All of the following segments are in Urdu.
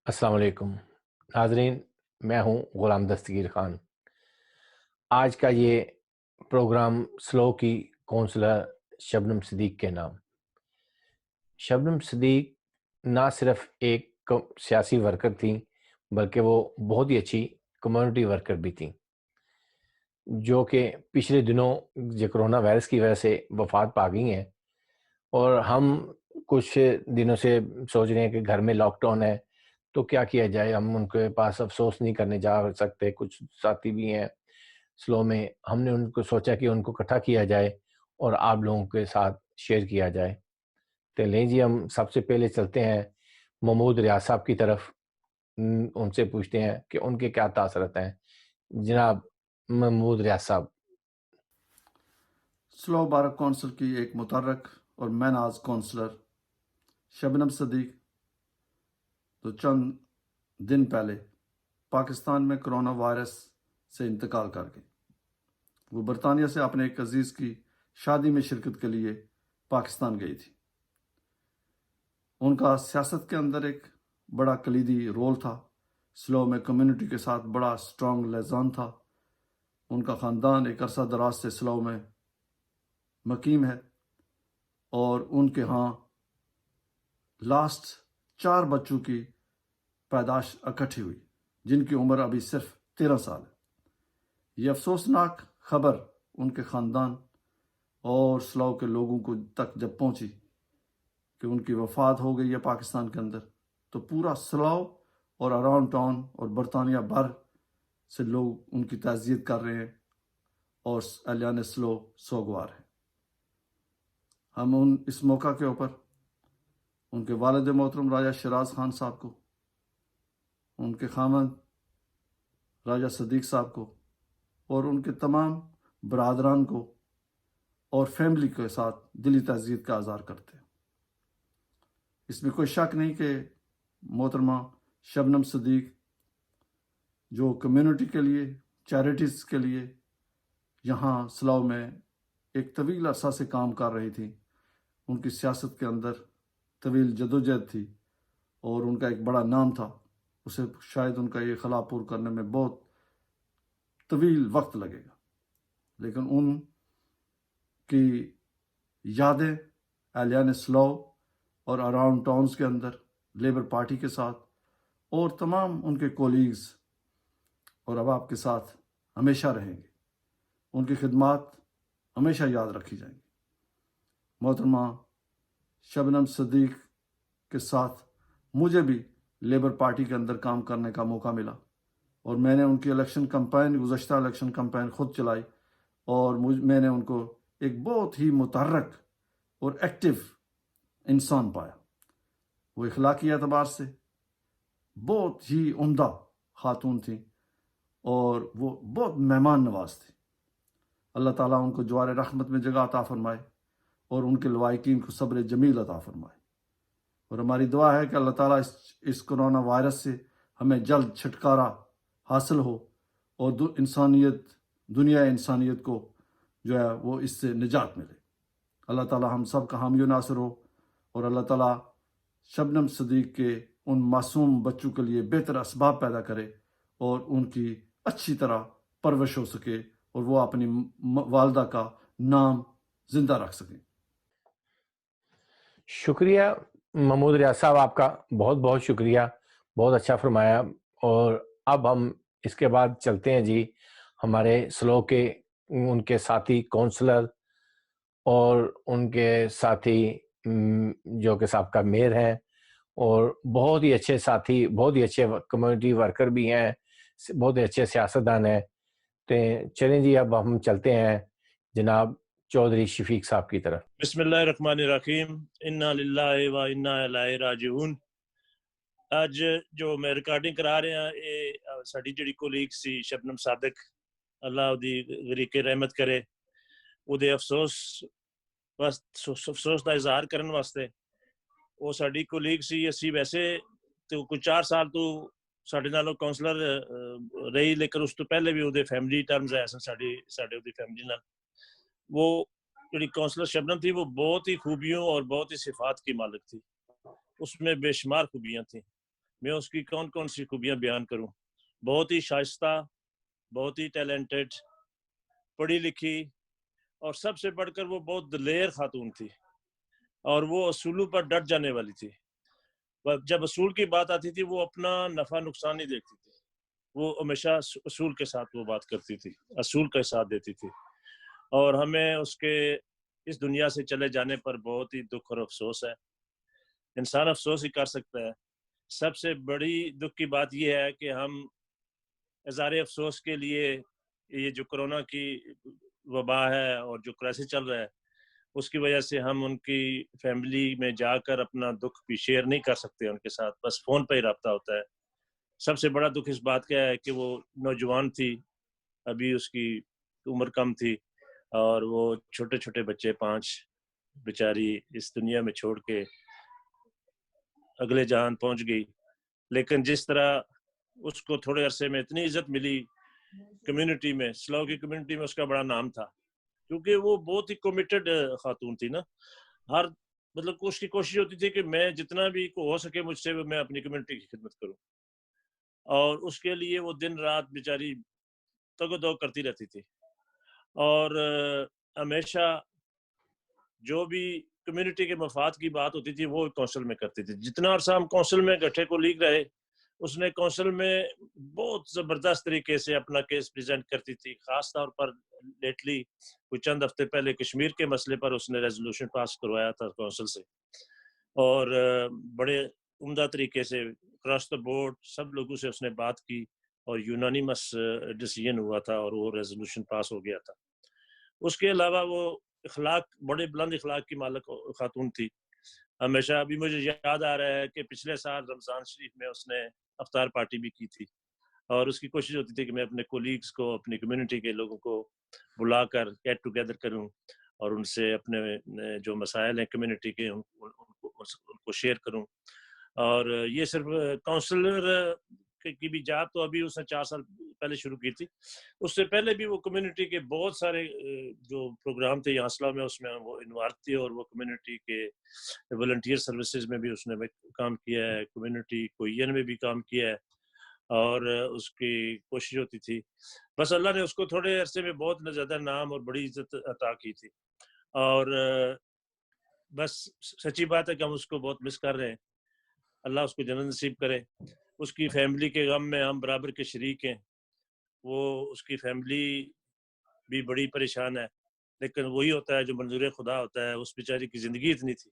السلام علیکم ناظرین، میں ہوں غلام دستگیر خان۔ آج کا یہ پروگرام سلو کی کونسلر شبنم صدیق کے نام۔ شبنم صدیق نہ صرف ایک سیاسی ورکر تھیں بلکہ وہ بہت ہی اچھی کمیونٹی ورکر بھی تھیں، جو کہ پچھلے دنوں جو کرونا وائرس کی وجہ سے وفات پا گئی ہیں، اور ہم کچھ دنوں سے سوچ رہے ہیں کہ گھر میں لاک ڈاؤن ہے تو کیا کیا جائے۔ ہم ان کے پاس افسوس نہیں کرنے جا سکتے، کچھ ساتھی بھی ہیں سلو میں۔ ہم نے ان کو سوچا کہ ان کو اکٹھا کیا جائے اور آپ لوگوں کے ساتھ شیئر کیا جائے۔ تو لیں جی، ہم سب سے پہلے چلتے ہیں محمود ریاض صاحب کی طرف، ان سے پوچھتے ہیں کہ ان کے کیا تاثرات ہیں۔ جناب محمود ریاض صاحب۔ سلو بار کونسل کی ایک متحرک اور میناز کونسلر شبنم صدیق تو چند دن پہلے پاکستان میں کرونا وائرس سے انتقال کر گئی۔ وہ برطانیہ سے اپنے ایک عزیز کی شادی میں شرکت کے لیے پاکستان گئی تھی۔ ان کا سیاست کے اندر ایک بڑا کلیدی رول تھا۔ سلو میں کمیونٹی کے ساتھ بڑا سٹرانگ لیزان تھا۔ ان کا خاندان ایک عرصہ دراز سے سلو میں مقیم ہے، اور ان کے ہاں لاسٹ 4 بچوں کی پیدائش اکٹھی ہوئی، جن کی عمر ابھی صرف 13 سال ہے۔ یہ افسوسناک خبر ان کے خاندان اور سلاؤ کے لوگوں کو تک جب پہنچی کہ ان کی وفات ہو گئی ہے پاکستان کے اندر، تو پورا سلاؤ اور اراؤنڈ ٹاؤن اور برطانیہ بھر سے لوگ ان کی تعزیت کر رہے ہیں اور اہلیان سلو سوگوار ہیں۔ ہم اس موقع کے اوپر ان کے والد محترم راجہ شیراز خان صاحب کو، ان کے خاوند راجہ صدیق صاحب کو اور ان کے تمام برادران کو اور فیملی کے ساتھ دلی تعزیت کا اظہار کرتے ہیں۔ اس میں کوئی شک نہیں کہ محترمہ شبنم صدیق جو کمیونٹی کے لیے، چیریٹیز کے لیے یہاں سلاؤ میں ایک طویل عرصہ سے کام کر رہی تھی، ان کی سیاست کے اندر طویل جدوجہد تھی اور ان کا ایک بڑا نام تھا۔ اسے شاید ان کا یہ خلا پور کرنے میں بہت طویل وقت لگے گا، لیکن ان کی یادیں اہلیان سلو اور اراؤنڈ ٹاؤنز کے اندر لیبر پارٹی کے ساتھ اور تمام ان کے کولیگز اور احباب کے ساتھ ہمیشہ رہیں گے۔ ان کی خدمات ہمیشہ یاد رکھی جائیں گی۔ محترمہ شبنم صدیق کے ساتھ مجھے بھی لیبر پارٹی کے اندر کام کرنے کا موقع ملا، اور میں نے ان کی گزشتہ الیکشن کمپین خود چلائی، اور میں نے ان کو ایک بہت ہی متحرک اور ایکٹیو انسان پایا۔ وہ اخلاقی اعتبار سے بہت ہی عمدہ خاتون تھیں، اور وہ بہت مہمان نواز تھی۔ اللہ تعالیٰ ان کو جوار رحمت میں جگہ عطا فرمائے اور ان کے لوائقین کو صبر جمیل عطا فرمائے۔ اور ہماری دعا ہے کہ اللہ تعالیٰ اس کرونا وائرس سے ہمیں جلد چھٹکارا حاصل ہو، اور دنیا انسانیت کو جو ہے وہ اس سے نجات ملے۔ اللہ تعالیٰ ہم سب کا حامی و ناصر ہو، اور اللہ تعالیٰ شبنم صدیق کے ان معصوم بچوں کے لیے بہتر اسباب پیدا کرے اور ان کی اچھی طرح پرورش ہو سکے، اور وہ اپنی والدہ کا نام زندہ رکھ سکیں۔ شکریہ محمود ریاض صاحب، آپ کا بہت بہت شکریہ، بہت اچھا فرمایا۔ اور اب ہم اس کے بعد چلتے ہیں جی ہمارے سلو کے ان کے ساتھی کونسلر اور ان کے ساتھی جو کہ سابقہ میئر ہیں، اور بہت ہی اچھے ساتھی، بہت ہی اچھے کمیونٹی ورکر بھی ہیں، بہت ہی اچھے سیاستدان ہیں۔ تو چلیں جی اب ہم چلتے ہیں جناب چودھری شفیق صاحب کی طرف۔ بسم اللہ الرحمن الرحیم، انا للہ و انا الیہ راجعون۔ اج جو میں ریکارڈنگ کرا رہا ہاں، یہ ساڈی جڑی کولیگ سی شبنم صادق، اللہ دی غریق رحمت کرے، او دے افسوس دا اظہار کرن واسطے وہ ساڈی کولیگ سی۔ اسی ویسے تو کوئی 4 سال تو ساڈے نالوں کونسلر رہی، لیکن اس تو پہلے بھی او دے فیملی ٹرمز ہے ساڈے دی فیملی نال۔ وہ جڑی کونسلر شبنم تھی وہ بہت ہی خوبیوں اور بہت ہی صفات کی مالک تھی، اس میں بے شمار خوبیاں تھیں۔ میں اس کی کون کون سی خوبیاں بیان کروں. بہت ہی شائستہ، بہت ہی ٹیلنٹڈ، پڑھی لکھی، اور سب سے بڑھ کر وہ بہت دلیر خاتون تھی، اور وہ اصولوں پر ڈٹ جانے والی تھی. جب اصول کی بات آتی تھی وہ اپنا نفع نقصان نہیں دیکھتی تھی، وہ ہمیشہ اصول کے ساتھ وہ بات کرتی تھی، اصول کا ساتھ دیتی تھی. اور ہمیں اس کے اس دنیا سے چلے جانے پر بہت ہی دکھ اور افسوس ہے. انسان افسوس ہی کر سکتا ہے. سب سے بڑی دکھ کی بات یہ ہے کہ ہم اظہار افسوس کے لیے یہ جو کرونا کی وبا ہے اور جو کرائسس چل رہا ہے اس کی وجہ سے ہم ان کی فیملی میں جا کر اپنا دکھ بھی شیئر نہیں کر سکتے ان کے ساتھ، بس فون پہ ہی رابطہ ہوتا ہے. سب سے بڑا دکھ اس بات کا ہے کہ وہ نوجوان تھی، ابھی اس کی عمر کم تھی، اور وہ چھوٹے چھوٹے بچے 5 بیچاری اس دنیا میں چھوڑ کے اگلے جہان پہنچ گئی. لیکن جس طرح اس کو تھوڑے عرصے میں اتنی عزت ملی کمیونٹی میں، سلو کی کمیونٹی میں اس کا بڑا نام تھا، کیونکہ وہ بہت ہی کمیٹڈ خاتون تھی نا. ہر مطلب اس کی کوشش ہوتی تھی کہ میں جتنا بھی ہو سکے مجھ سے میں اپنی کمیونٹی کی خدمت کروں، اور اس کے لیے وہ دن رات بیچاری تگ و دو کرتی رہتی تھی. اور ہمیشہ جو بھی کمیونٹی کے مفاد کی بات ہوتی تھی وہ کونسل میں کرتی تھی. جتنا عرصہ ہم کونسل میں گٹھے کو لیگ رہے، اس نے کونسل میں بہت زبردست طریقے سے اپنا کیس پریزنٹ کرتی تھی. خاص طور پر لیٹلی کوئی چند ہفتے پہلے کشمیر کے مسئلے پر اس نے ریزولوشن پاس کروایا تھا کونسل سے، اور بڑے عمدہ طریقے سے اکراس دا بورڈ سب لوگوں سے اس نے بات کی، اور یونانیمس ڈیسیژن ہوا تھا اور وہ ریزولوشن پاس ہو گیا تھا. اس کے علاوہ وہ اخلاق، بڑے بلند اخلاق کی مالک خاتون تھی. ہمیشہ ابھی مجھے یاد آ رہا ہے کہ پچھلے سال رمضان شریف میں اس نے افطار پارٹی بھی کی تھی، اور اس کی کوشش ہوتی تھی کہ میں اپنے کولیگز کو، اپنی کمیونٹی کے لوگوں کو بلا کر گیٹ ٹوگیدر کروں اور ان سے اپنے جو مسائل ہیں کمیونٹی کے ان کو شیئر کروں. اور یہ صرف کونسلر کی بھی جاب تو ابھی اس نے 4 سال پہلے شروع کی تھی، اس سے پہلے بھی وہ کمیونٹی کے بہت سارے جو پروگرام تھے یہاں میں اس میں وہ انوالو تھی، اور وہ کمیونٹی کے والنٹیئر سروسز میں بھی اس نے کام کیا ہے، کمیونٹی کوئین میں بھی کام کیا ہے، اور اس کی کوشش ہوتی تھی. بس اللہ نے اس کو تھوڑے عرصے میں بہت زیادہ نام اور بڑی عزت عطا کی تھی. اور بس سچی بات ہے کہ ہم اس کو بہت مس کر رہے ہیں. اللہ اس کو جنت نصیب کرے. اس کی فیملی کے غم میں ہم برابر کے شریک ہیں. وہ اس کی فیملی بھی بڑی پریشان ہے، لیکن وہی ہوتا ہے جو منظور خدا ہوتا ہے. اس بیچاری کی زندگی اتنی تھی،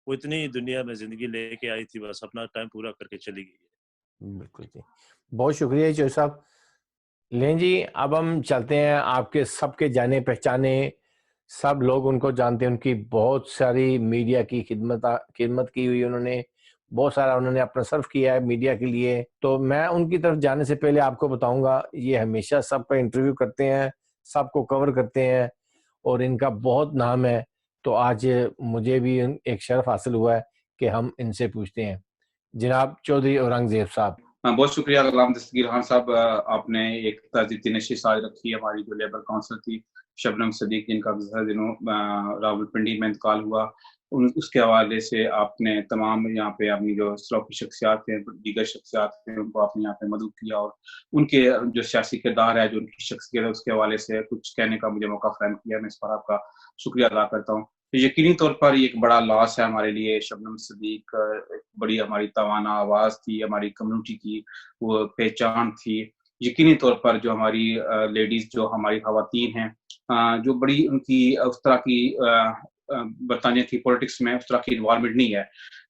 وہ اتنی دنیا میں زندگی لے کے آئی تھی، بس اپنا ٹائم پورا کر کے چلی گئی. بالکل جی، بہت شکریہ چوہدری صاحب. لیں جی، اب ہم چلتے ہیں. آپ کے سب کے جانے پہچانے سب لوگ ان کو جانتے ہیں، ان کی بہت ساری میڈیا کی خدمت کی ہوئی، انہوں نے بہت سارا انہوں نے اپنا صرف کیا ہے میڈیا کے لیے. تو میں ان کی طرف جانے سے پہلے آپ کو بتاؤں گا، یہ ہمیشہ سب کا انٹرویو کرتے ہیں، سب کو کور کرتے ہیں، اور ان کا بہت نام ہے. تو آج مجھے بھی ایک شرف حاصل ہوا ہے کہ ہم ان سے پوچھتے ہیں. جناب چودھری اورنگزیب صاحب. بہت شکریہ غلام دستگیر خان صاحب، آپ نے ایک تجدید نشست آج رکھی. ہماری جو لیبر کونسل تھی شبنم صدیق، جن کا گزشتہ دنوں راولپنڈی میں انتقال ہوا، اس کے حوالے سے آپ نے تمام یہاں پہ اپنی جو سلوکی شخصیات ہیں، دیگر شخصیات ہیں، ان کو آپ نے یہاں پہ مدعو کیا، اور ان کے جو سیاسی کردار ہے، جو ان کی شخصیت ہے، اس کے حوالے سے کچھ کہنے کا مجھے موقع فراہم کیا. میں اس پر آپ کا شکریہ ادا کرتا ہوں. یقینی طور پر یہ ایک بڑا لاس ہے ہمارے لیے. شبنم صدیق ایک بڑی ہماری توانا آواز تھی، ہماری کمیونٹی کی وہ پہچان تھی. یقینی طور پر جو ہماری لیڈیز، جو ہماری خواتین ہیں، جو بڑی ان کی اس طرح کی برطانیہ کی پولیٹکس میں اس طرح کی انوالومنٹ نہیں ہے،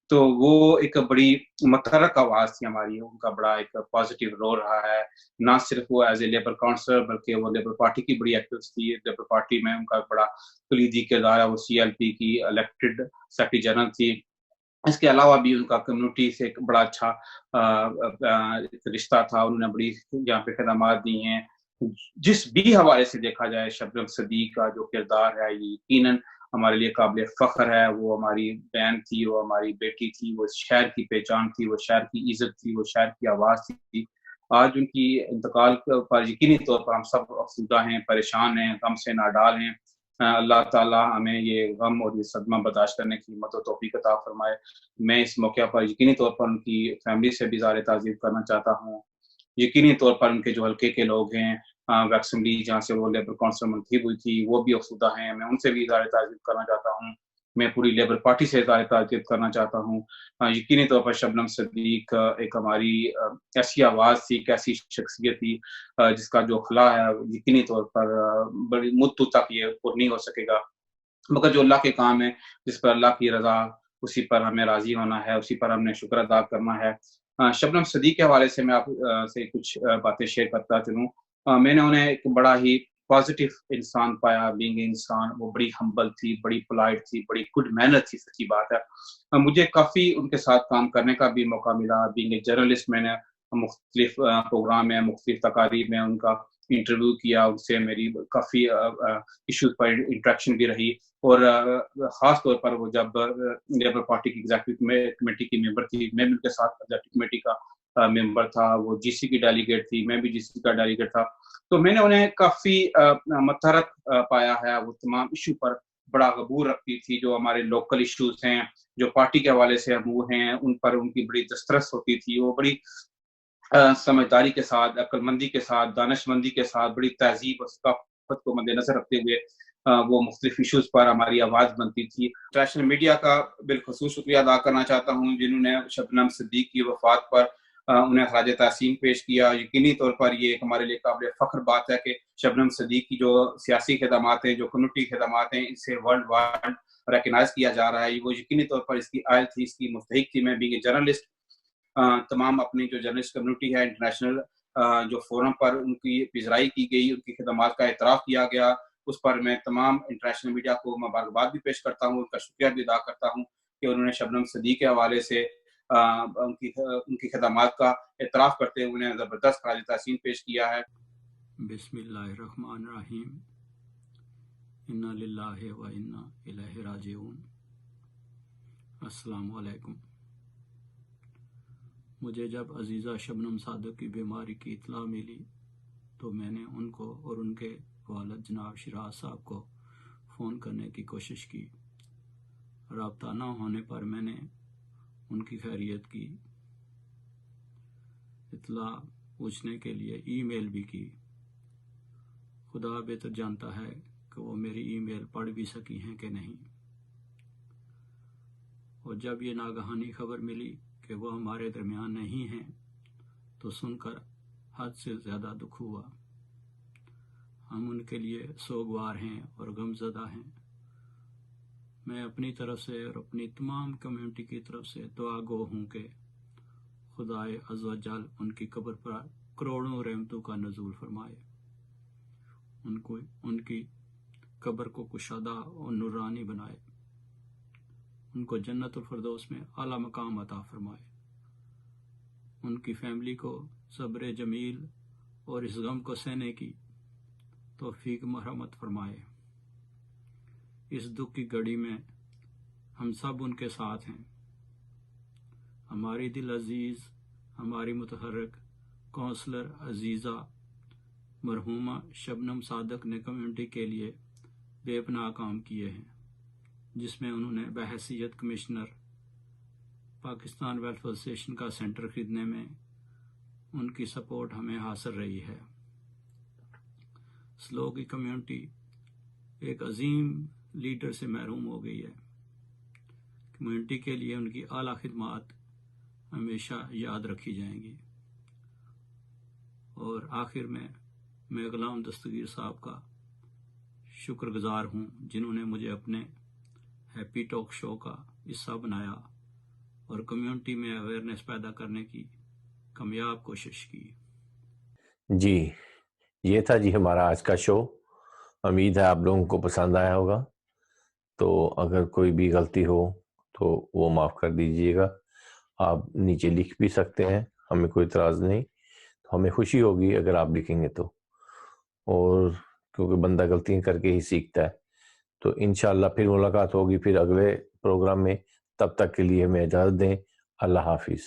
تو وہ ایک بڑی متحرک آواز تھی ہماری. ان کا بڑا ایک پازیٹیو رول رہا ہے، نہ صرف وہ ایز اے لیبر کاؤنسلر بلکہ وہ لیبر پارٹی کی بڑی ایکٹیو تھی. لیبر پارٹی میں ان کا بڑا کلیدی کردار ہے. وہ CLP کی الیکٹڈ سیکرٹری جنرل تھی. اس کے علاوہ بھی ان کا کمیونٹی سے ایک بڑا اچھا رشتہ تھا. انہوں نے بڑی یہاں پہ خدمات دی ہیں. جس بھی حوالے سے دیکھا جائے، شبنم صدیق کا جو کردار ہے یہ یقیناً ہمارے لیے قابل فخر ہے. وہ ہماری بہن تھی، وہ ہماری بیٹی تھی، وہ شہر کی پہچان تھی، وہ شہر کی عزت تھی، وہ شہر کی آواز تھی. آج ان کی انتقال پر یقینی طور پر ہم سب افسردہ ہیں، پریشان ہیں، غم سے ناڈال ہیں. اللہ تعالیٰ ہمیں یہ غم اور یہ صدمہ برداشت کرنے کی ہمت و توفیق عطا فرمائے. میں اس موقع پر یقینی طور پر ان کی فیملی سے بھی اظہار تعزیت کرنا چاہتا ہوں. یقینی طور پر ان کے جو حلقے کے لوگ ہیں ویکسملی جہاں سے وہ لیبر کونسلر منتخب ہوئی تھی وہ بھی افسردہ ہیں. میں ان سے بھی اظہار تعزیت کرنا چاہتا ہوں. میں پوری لیبر پارٹی سے اظہار تعزیت کرنا چاہتا ہوں. یقینی طور پر شبنم صدیق ایک ہماری ایسی آواز تھی، ایک ایسی شخصیت تھی جس کا جو خلا ہے یقینی طور پر بڑی مدت تک یہ پر نہیں ہو سکے گا. مگر جو اللہ کے کام ہے، جس پر اللہ کی رضا، اسی پر ہمیں راضی ہونا ہے، اسی پر ہم نے شکر ادا کرنا ہے. شبنم صدیق کے حوالے سے میں آپ سے کچھ باتیں شیئر کرتا چلوں. میں نے انہیں ایک بڑا ہی پازیٹیو انسان پایا. بینگ انسان وہ بڑی ہمبل تھی، بڑی پولائٹ تھی، بڑی گڈ مینر تھی. سچی بات ہے، مجھے کافی ان کے ساتھ کام کرنے کا بھی موقع ملا. بینگ اے جرنلسٹ میں نے مختلف پروگرام میں، مختلف تقاریر میں ان کا انٹرویو کیا. ان سے میری کافی ایشوز پر انٹریکشن بھی رہی. اور خاص طور پر وہ جب لیبر پارٹی کی ایگزیکٹو کمیٹی کی ممبر تھی، میں بھی ان کے ساتھ ایگزیکٹو کمیٹی کا ممبر تھا. وہ جی سی کی ڈیلیگیٹ تھی، میں بھی جی سی کا ڈیلیگیٹ تھا. تو میں نے انہیں کافی متحرک پایا ہے. وہ تمام ایشو پر بڑا غبور رکھتی تھی. جو ہمارے لوکل ایشوز ہیں، جو پارٹی کے حوالے سے امور ہیں، ان پر ان کی بڑی دسترس ہوتی تھی. وہ بڑی سمجھداری کے ساتھ، عقل مندی کے ساتھ، دانش مندی کے ساتھ، بڑی تہذیب اور ثقافت کو مد نظر رکھتے ہوئے وہ مختلف ایشوز پر ہماری آواز بنتی تھی. انٹرنیشنل میڈیا کا بالخصوص شکریہ ادا کرنا چاہتا ہوں جنہوں نے شبنم صدیق کی وفات پر انہیں خراج تحسین پیش کیا. یقینی طور پر یہ ایک ہمارے لیے قابل فخر بات ہے کہ شبنم صدیق کی جو سیاسی خدمات ہیں، جو کمیونٹی خدمات ہیں، اسے ورلڈ وائڈ ریکگنائز کیا جا رہا ہے. وہ یقینی طور پر اس کی اہل تھی، اس کی مستحق تھی. میں بینگ اے جرنلسٹ تمام اپنی جو جرنلسٹ کمیونٹی ہے انٹرنیشنل جو فورم پر ان کی پذیرائی کی گئی، ان کی خدمات کا اعتراف کیا گیا، اس پر میں تمام انٹرنیشنل میڈیا کو مبارکباد بھی پیش کرتا ہوں. ان کا شکریہ بھی ادا کرتا ہوں کہ انہوں نے شبنم صدیق کے حوالے سے ان کی خدمات کا اعتراف کرتے ہوئے انہیں زبردست خراج تحسین پیش کیا ہے. بسم اللہ الرحمن الرحیم. انا للہ و انا الیہ راجعون. السلام علیکم. مجھے جب عزیزہ شبنم صادق کی بیماری کی اطلاع ملی تو میں نے ان کو اور ان کے والد جناب شیراز صاحب کو فون کرنے کی کوشش کی. رابطہ نہ ہونے پر میں نے ان کی خیریت کی اطلاع پوچھنے کے لیے ای میل بھی کی. خدا بہتر جانتا ہے کہ وہ میری ای میل پڑھ بھی سکی ہیں کہ نہیں. اور جب یہ ناگہانی خبر ملی کہ وہ ہمارے درمیان نہیں ہیں تو سن کر حد سے زیادہ دکھ ہوا. ہم ان کے لیے سوگوار ہیں اور غمزدہ ہیں. میں اپنی طرف سے اور اپنی تمام کمیونٹی کی طرف سے دعا گو ہوں کہ خدائے عز و جل ان کی قبر پر کروڑوں رحمتوں کا نزول فرمائے. ان کی قبر کو کشادہ اور نورانی بنائے. ان کو جنت الفردوس میں اعلیٰ مقام عطا فرمائے. ان کی فیملی کو صبر جمیل اور اس غم کو سہنے کی توفیق مرحمت فرمائے. اس دکھ کی گھڑی میں ہم سب ان کے ساتھ ہیں. ہماری دل عزیز، ہماری متحرک کونسلر عزیزہ مرحومہ شبنم صادق نے کمیونٹی کے لیے بے پناہ کام کیے ہیں، جس میں انہوں نے بحیثیت کمشنر پاکستان ویلفیئر ایسوسیشن کا سینٹر خریدنے میں ان کی سپورٹ ہمیں حاصل رہی ہے. سلو کی کمیونٹی ایک عظیم لیڈر سے محروم ہو گئی ہے. کمیونٹی کے لیے ان کی اعلیٰ خدمات ہمیشہ یاد رکھی جائیں گی. اور آخر میں غلام دستگیر صاحب کا شکر گزار ہوں جنہوں نے مجھے اپنے ہیپی ٹاک شو کا حصہ بنایا اور کمیونٹی میں اویئرنیس پیدا کرنے کی کامیاب کوشش کی. جی یہ تھا جی ہمارا آج کا شو. امید ہے آپ لوگوں کو پسند آیا ہوگا. تو اگر کوئی بھی غلطی ہو تو وہ معاف کر دیجئے گا. آپ نیچے لکھ بھی سکتے ہیں، ہمیں کوئی اعتراض نہیں. ہمیں خوشی ہوگی اگر آپ لکھیں گے تو، اور کیونکہ بندہ غلطیاں کر کے ہی سیکھتا ہے. تو انشاءاللہ پھر ملاقات ہوگی پھر اگلے پروگرام میں. تب تک کے لیے ہمیں اجازت دیں. اللہ حافظ.